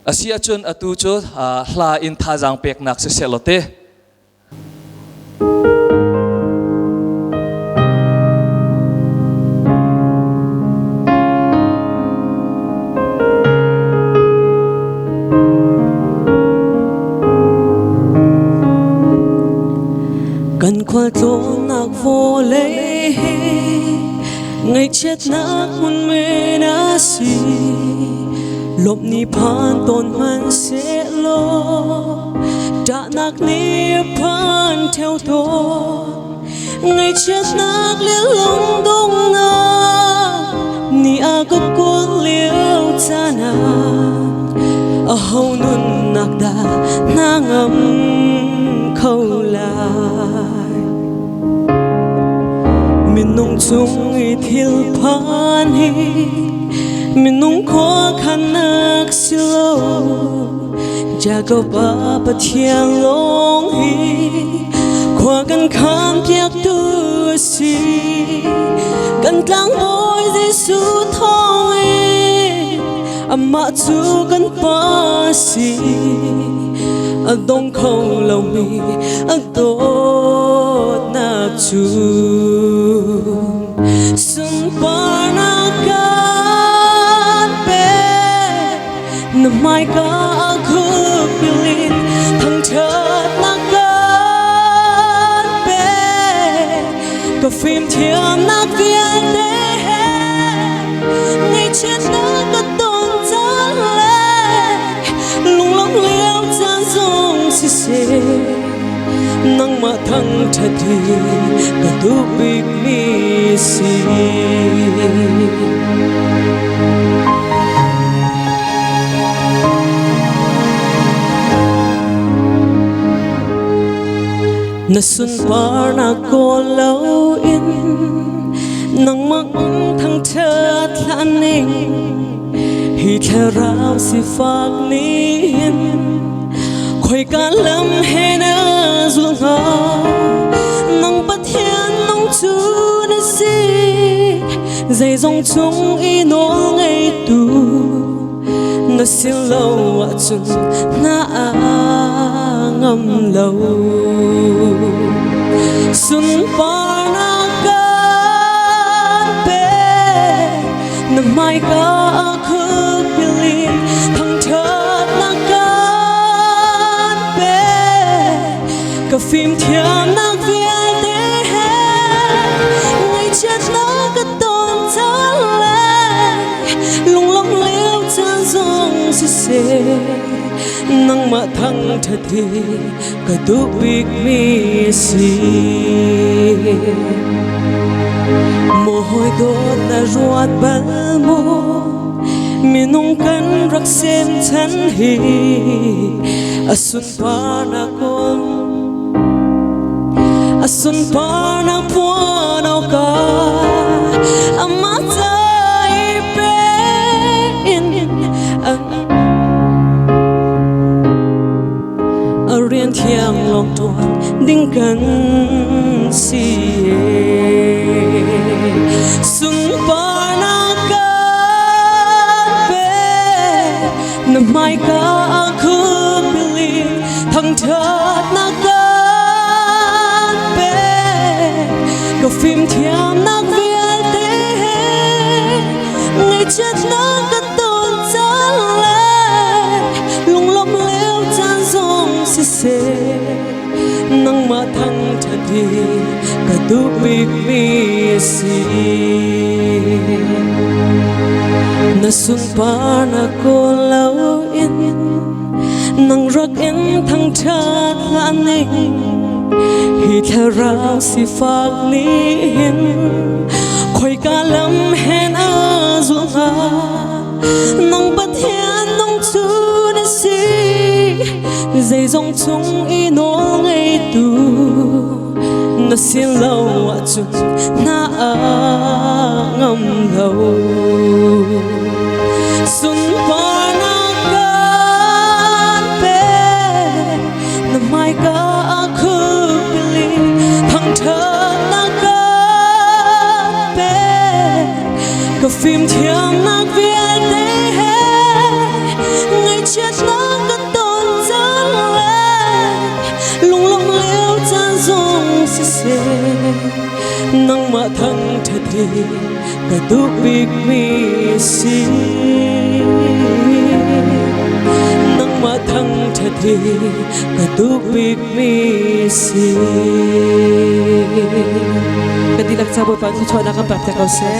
Asia chun atu chu hla in tha jang pek nak se selote cần qua tô nạc vô lấy ngày chết nạc hôn mê đã xì lộp ni phan tôn hoan sẽ lo đã nạc ni phan theo tôi ngày chết nạc liễu lòng đông na ni a có cuốn liễu cha na a hầu nun nạc đà na ngầm khâu lại mình nông chung ý thiêu phan hi mình nông khó khăn nạc siêu cha câu ba bát thiên long hi qua căn khám piak tu si căn tlang bôi Giêsu thong e amma chu căn pa si đông khâu lâu mi đốt nạc chu sun pa na kan pe na mai ka khuk pilin thang thớt na kan pe ka phim thiam nạc viên đế ngày chết na ka tôn cha lệ lung lóng liêu cha dòng si se nang ma thang thật thì cả tu big mi si na sun par na ko lâu in nang mang thang thật lan ninh hi theo rau si phak nín khoi cả lâm hè na ruộng ha nang bắt hiền nong chu na si dây dòng chung y nô ngày tu na xin lâu à chun na ngâm lâu sun pa na kan pe na mai ka khuk pilin thang thớt na kan pe ka phim thiam nạc viên đế ngày chết na ka tôn cha lệ lung lóng liêu cha dòng si se nang ma thang thật thì ka tu big mi si mồ hôi đốt na ruột bal mo mi nung kan rak sem chan hi asun pa na kon asun pa na po na ka amma tai pe in riêng thiang lòng tuan đinh cần si sun pa na kan pe na mai ka khuk bili thang thớt na kan pe ka phim thiam nạc viên đế ngày chết na ka tôn cha lệ lung lóng liêu cha dòng si se nang ma thang thật thì ka tu big mi si na sun pa na ko lâu in nang rak in thang thớt lan ninh hi theo rau si phak nín khoi cả lâm hen a ruộng ha nang bắt hiền nong chu na si dây dòng chung y nô ngày tu na xin lâu à chun na ngâm lâu sun pa na kan pe na mai ka khuk pilin thang thớt na kan pe ka phim thiam nạc viên đế ngày chết zong se se nang ma thang the the ka du big mi si nang ma thang the the ka du big mi si kadilak sa bo pan su chona kam pap ta kau se